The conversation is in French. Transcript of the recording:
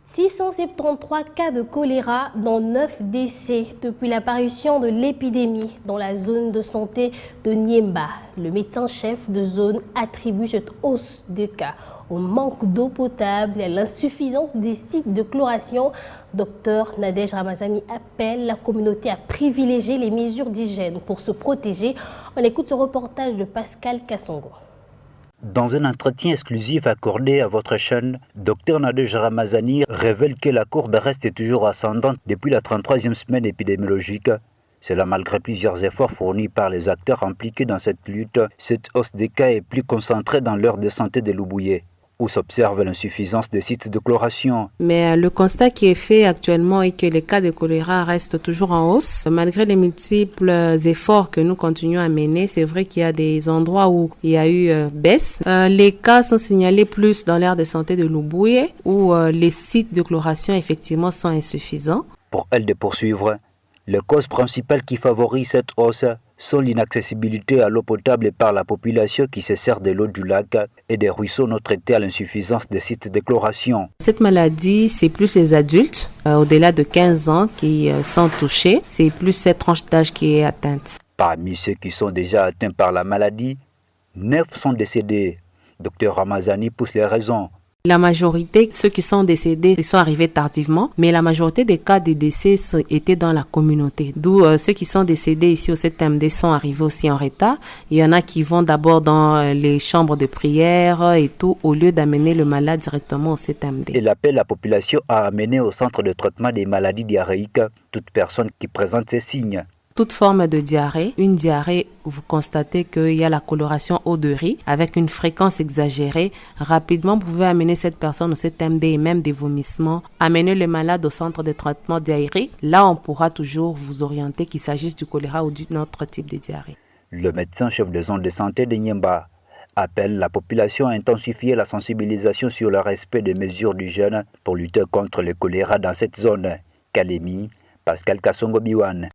673 cas de choléra, dont 9 décès depuis l'apparition de l'épidémie dans la zone de santé de Niemba. Le médecin-chef de zone attribue cette hausse de cas au manque d'eau potable et à l'insuffisance des sites de chloration. Dr Nadej Ramazani appelle la communauté à privilégier les mesures d'hygiène pour se protéger. On écoute ce reportage de Pascal Kassongo. Dans un entretien exclusif accordé à votre chaîne, Dr Nadej Ramazani révèle que la courbe reste toujours ascendante depuis la 33e semaine épidémiologique. Cela malgré plusieurs efforts fournis par les acteurs impliqués dans cette lutte. Cette hausse des cas est plus concentrée dans l'heure de santé de Loubouye, où s'observe l'insuffisance des sites de chloration. Mais le constat qui est fait actuellement est que les cas de choléra restent toujours en hausse. Malgré les multiples efforts que nous continuons à mener, c'est vrai qu'il y a des endroits où il y a eu baisse. Les cas sont signalés plus dans l'aire de santé de Loubouye, où les sites de chloration effectivement sont insuffisants. Pour elle de poursuivre, les causes principales qui favorisent cette hausse sont l'inaccessibilité à l'eau potable par la population qui se sert de l'eau du lac et des ruisseaux non traités à l'insuffisance des sites de chloration. Cette maladie, c'est plus les adultes au-delà de 15 ans qui sont touchés. C'est plus cette tranche d'âge qui est atteinte. Parmi ceux qui sont déjà atteints par la maladie, 9 sont décédés. Dr Ramazani pousse les raisons. La majorité, ceux qui sont décédés, ils sont arrivés tardivement, mais la majorité des cas de décès étaient dans la communauté. D'où ceux qui sont décédés ici au CTMD sont arrivés aussi en retard. Il y en a qui vont d'abord dans les chambres de prière et tout, au lieu d'amener le malade directement au CTMD. Il appelle la population à amener au centre de traitement des maladies diarrhéiques toute personne qui présente ces signes. Toute forme de diarrhée, une diarrhée, vous constatez qu'il y a la coloration eau de riz avec une fréquence exagérée. Rapidement, vous pouvez amener cette personne au CTMD et même des vomissements. Amener le malade au centre de traitement diarrhéique. Là, on pourra toujours vous orienter qu'il s'agisse du choléra ou d'un autre type de diarrhée. Le médecin-chef de zone de santé de Niemba appelle la population à intensifier la sensibilisation sur le respect des mesures d'hygiène pour lutter contre le choléra dans cette zone. Kalemi, Pascal Kassongo Biwan.